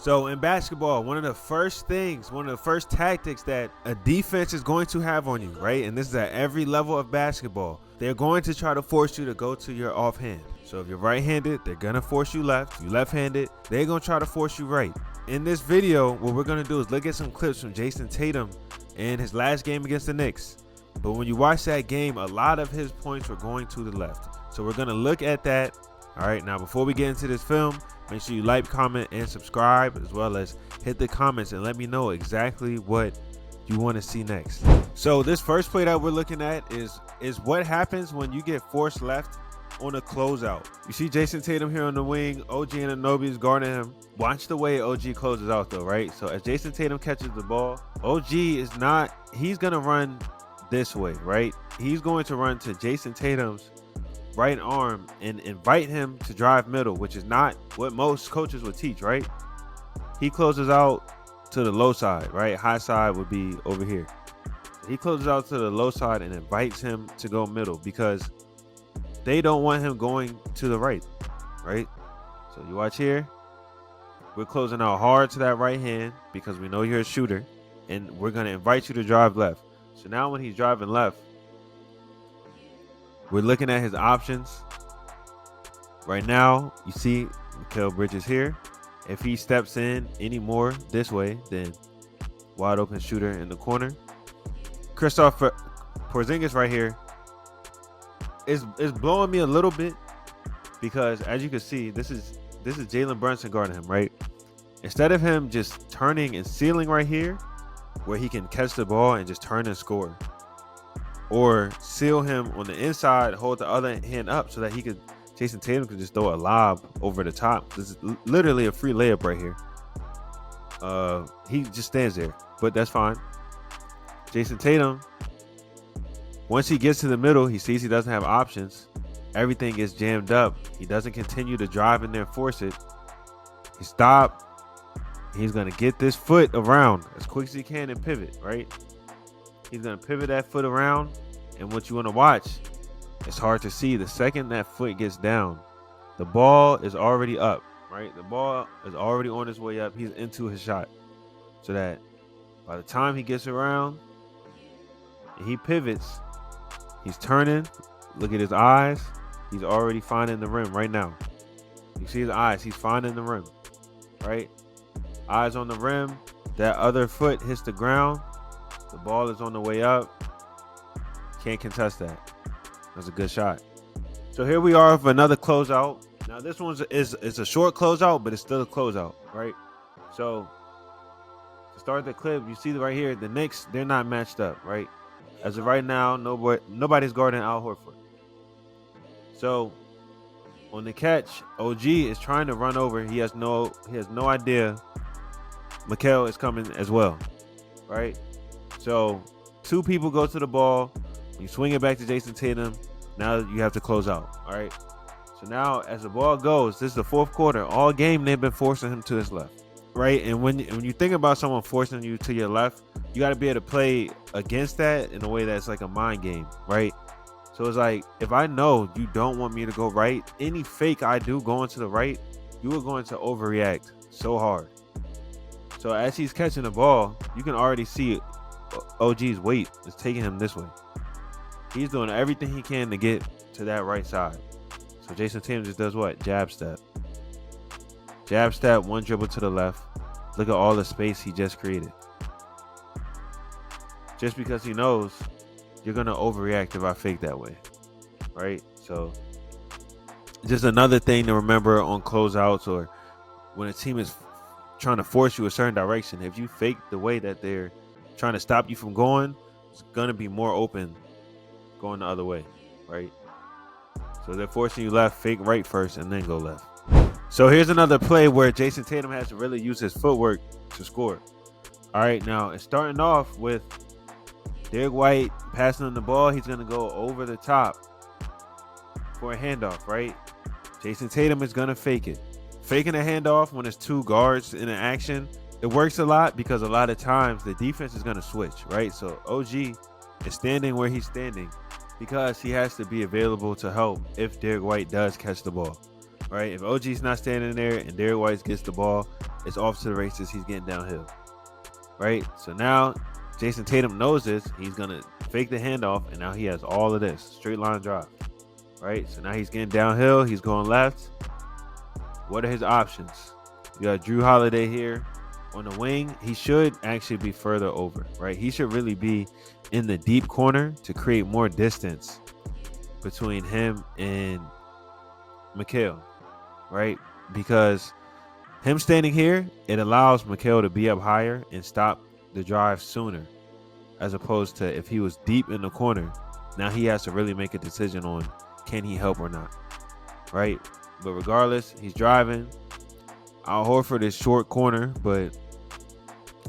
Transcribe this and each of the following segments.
So in basketball, one of the first tactics that a defense is going to have on you, right? And this is at every level of basketball. They're going to try to force you to go to your offhand. So if you're right-handed, they're going to force you left. If you're left-handed, they're going to try to force you right. In this video, what we're going to do is look at some clips from Jayson Tatum in his last game against the Knicks. But when you watch that game, a lot of his points were going to the left. So we're going to look at that. All right, now before we get into this film, make sure you like, comment, and subscribe, as well as hit the comments and let me know exactly what you want to see next. So this first play that we're looking at is what happens when you get forced left on a closeout. You see Jayson Tatum here on the wing. OG and Anunoby is guarding him. Watch the way OG closes out though, right? So as Jayson Tatum catches the ball, he's going to run this way, right? He's going to run to Jayson Tatum's right arm and invite him to drive middle, which is not what most coaches would teach, right? He closes out to the low side, right? High side would be over here. He closes out to the low side and invites him to go middle because they don't want him going to the right? So you watch here. We're closing out hard to that right hand because we know you're a shooter, and we're going to invite you to drive left. So now when he's driving left, we're looking at his options. Right now, you see Mikal Bridges here. If he steps in any more this way, then wide open shooter in the corner. Kristaps Porzingis right here is blowing me a little bit because as you can see, this is Jalen Brunson guarding him, right? Instead of him just turning and sealing right here, where he can catch the ball and just turn and score, or seal him on the inside, hold the other hand up so that Jayson Tatum could just throw a lob over the top. This is literally a free layup right here. He just stands there, but that's fine. Jayson Tatum, once he gets to the middle, he sees he doesn't have options. Everything gets jammed up. He doesn't continue to drive in there and force it. He stopped. He's going to get this foot around as quick as he can and pivot, right? He's going to pivot that foot around. And what you want to watch, it's hard to see. The second that foot gets down, the ball is already up, right? The ball is already on his way up. He's into his shot. So that by the time he gets around and he pivots, he's turning. Look at his eyes. He's already finding the rim right now. You see his eyes. He's finding the rim, right? Eyes on the rim. That other foot hits the ground. The ball is on the way up. Can't contest that. That's a good shot. So here we are with another closeout. Now this one is a short closeout, but it's still a closeout, right? So to start the clip, you see right here, the Knicks, they're not matched up, right? As of right now, nobody's guarding Al Horford. So on the catch, OG is trying to run over. He has no idea Mikal is coming as well, right? So two people go to the ball. You swing it back to Jayson Tatum. Now you have to close out. All right. So now as the ball goes, this is the fourth quarter. All game they've been forcing him to his left, right? And when you think about someone forcing you to your left, you got to be able to play against that in a way that's like a mind game, right? So it's like, if I know you don't want me to go right, any fake I do going to the right, you are going to overreact so hard. So as he's catching the ball, you can already see OG's weight is taking him this way. He's doing everything he can to get to that right side. So Jayson Tatum just does what? Jab step. Jab step, one dribble to the left. Look at all the space he just created. Just because he knows you're going to overreact if I fake that way, right? So just another thing to remember on closeouts, or when a team is trying to force you a certain direction. If you fake the way that they're trying to stop you from going, it's going to be more open going the other way, right? So they're forcing you left, fake right first, and then go left. So here's another play where Jayson Tatum has to really use his footwork to score. All right, now it's starting off with Derek White passing on the ball. He's going to go over the top for a handoff, right? Jayson Tatum is going to fake it. Faking a handoff when it's two guards in an action, it works a lot because a lot of times the defense is going to switch, right? So OG is standing where he's standing because he has to be available to help if Derek White does catch the ball, right? If OG's not standing there and Derek White gets the ball, it's off to the races. He's getting downhill, right? So now Jayson Tatum knows this. He's going to fake the handoff, and now he has all of this. Straight line drive, right? So now he's getting downhill. He's going left. What are his options? You got Drew Holiday here on the wing. He should actually be further over, right? He should really be in the deep corner to create more distance between him and Mikal, right? Because him standing here, it allows Mikal to be up higher and stop the drive sooner, as opposed to if he was deep in the corner. Now he has to really make a decision on can he help or not, right? But regardless, he's driving. Al Horford is short corner, but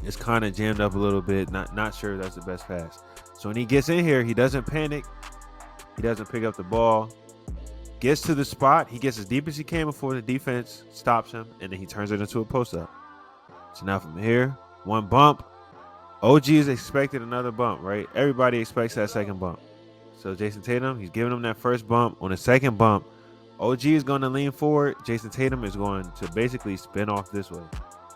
it's kind of jammed up a little bit. Not sure that's the best pass. So when he gets in here, he doesn't panic. He doesn't pick up the ball. Gets to the spot. He gets as deep as he can before the defense stops him, and then he turns it into a post-up. So now from here, one bump. OG is expected another bump, right? Everybody expects that second bump. So Jayson Tatum, he's giving him that first bump. On the second bump, OG is going to lean forward. Jayson Tatum is going to basically spin off this way,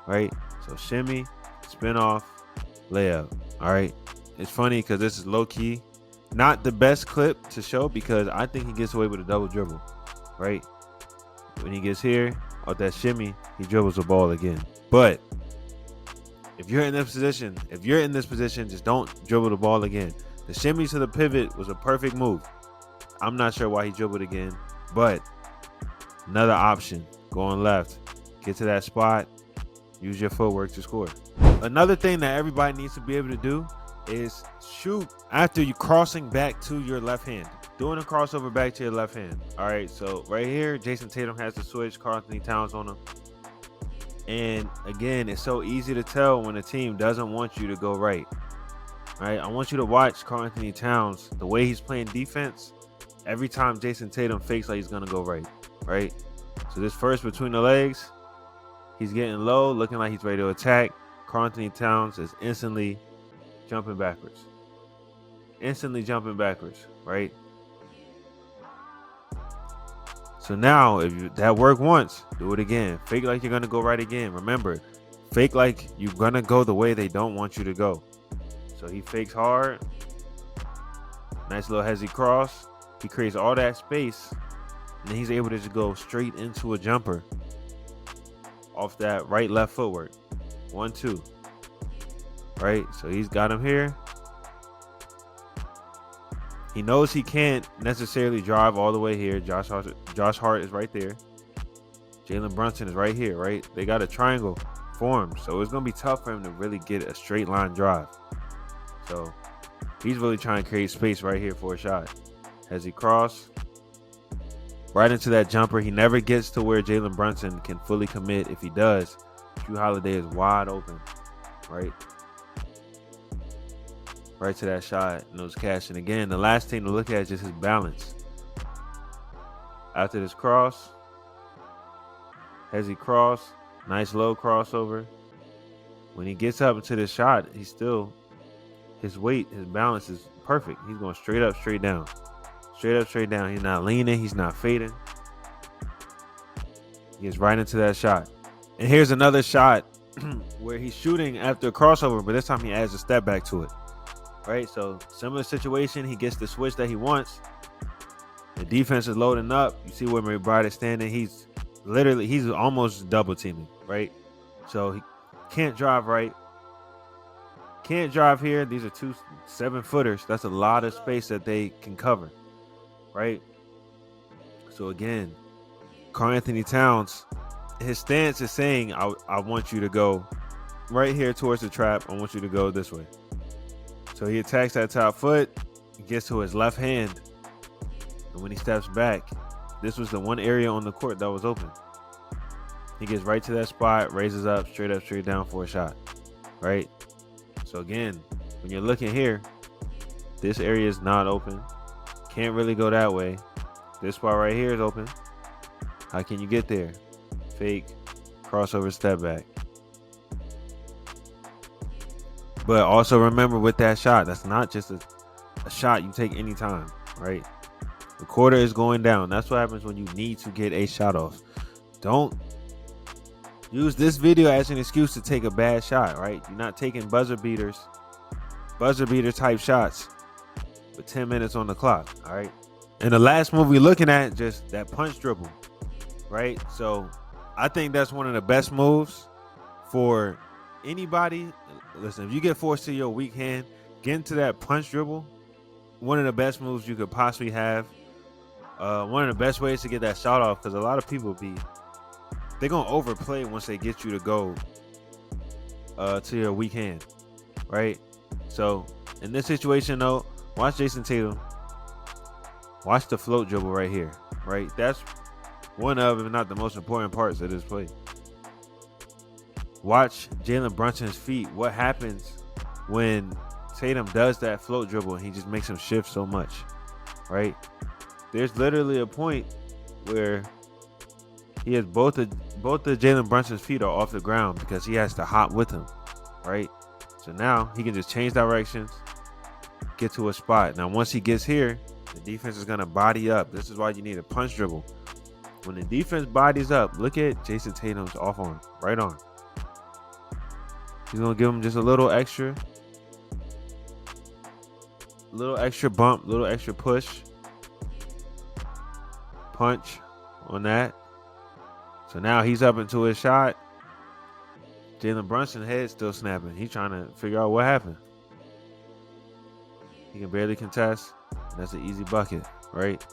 right? So shimmy, spin off, layup, all right? It's funny because this is low-key. Not the best clip to show because I think he gets away with a double dribble, right? When he gets here, off that shimmy, he dribbles the ball again. But if you're in this position, just don't dribble the ball again. The shimmy to the pivot was a perfect move. I'm not sure why he dribbled again, but another option, going left, get to that spot, use your footwork to score. Another thing that everybody needs to be able to do is shoot after you crossing back to your left hand. Doing a crossover back to your left hand. All right, so right here, Jayson Tatum has to switch. Karl-Anthony Towns on him. And again, it's so easy to tell when a team doesn't want you to go right. All right, I want you to watch Karl-Anthony Towns, the way he's playing defense. Every time Jayson Tatum fakes like he's going to go right? So this first between the legs, he's getting low, looking like he's ready to attack. Karl-Anthony Towns is instantly jumping backwards, right? So now, if that worked once, do it again. Fake like you're going to go right again. Remember, fake like you're going to go the way they don't want you to go. So he fakes hard. Nice little hezzy cross. He creates all that space, and then he's able to just go straight into a jumper off that right-left footwork. 1-2. Right? So he's got him here. He knows he can't necessarily drive all the way here. Josh Hart is right there. Jalen Brunson is right here, right? They got a triangle formed, so it's going to be tough for him to really get a straight line drive. So he's really trying to create space right here for a shot. As he cross right into that jumper, he never gets to where Jalen Brunson can fully commit. If he does, Drew Holiday is wide open, right? Right to that shot, and those cash. And again, the last thing to look at is just his balance. After this cross, as he cross, nice low crossover. When he gets up into this shot, he's still, his weight, his balance is perfect. He's going straight up, straight down. Straight up, straight down. He's not leaning. He's not fading. He gets right into that shot. And here's another shot where he's shooting after a crossover, but this time he adds a step back to it. Right? So similar situation. He gets the switch that he wants. The defense is loading up. You see where McBride is standing. He's almost double teaming. Right? So he can't drive right. Can't drive here. These are two 7-footers. That's a lot of space that they can cover. Right? So again, Karl-Anthony Towns, his stance is saying, I want you to go right here towards the trap. I want you to go this way. So he attacks that top foot, gets to his left hand, and when he steps back, this was the one area on the court that was open. He gets right to that spot, raises up, straight down for a shot. Right? So again, when you're looking here, this area is not open. Can't really go that way. This spot right here is open. How can you get there? Fake, crossover, step back. But also remember with that shot, that's not just a shot you take anytime, right? The quarter is going down. That's what happens when you need to get a shot off. Don't Use this video as an excuse to take a bad shot, right? You're not taking buzzer beater type shots with 10 minutes on the clock, all right? And the last move we're looking at, just that punch dribble, right? So I think that's one of the best moves for anybody. Listen, if you get forced to your weak hand, get into that punch dribble. One of the best moves you could possibly have. One of the best ways to get that shot off, because a lot of people they're gonna overplay once they get you to go to your weak hand, right? So in this situation though, watch Jayson Tatum. Watch the float dribble right here, right? That's one of, if not the most important parts of this play. Watch Jalen Brunson's feet. What happens when Tatum does that float dribble and he just makes him shift so much, right? There's literally a point where he has both of Jalen Brunson's feet are off the ground because he has to hop with him, right? So now he can just change directions, get to a spot. Now once he gets here, the defense is gonna body up. This is why you need a punch dribble. When the defense bodies up, look at Jayson Tatum's off arm, right arm. He's gonna give him just a little extra bump, little extra push, punch on that. So now he's up into his shot. Jalen Brunson's head still snapping. He's trying to figure out what happened. He can barely contest. That's an easy bucket, right?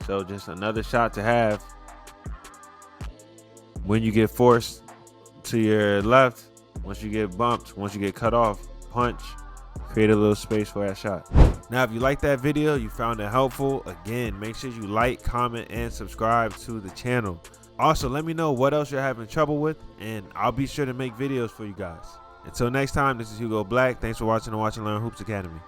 So just another shot to have when you get forced to your left. Once you get bumped, once you get cut off, punch, create a little space for that shot. Now, if you like that video, you found it helpful, again, make sure you like, comment, and subscribe to the channel. Also, let me know what else you're having trouble with, and I'll be sure to make videos for you guys. Until next time, this is Hugo Black. Thanks for watching the Watch and Learn Hoops Academy.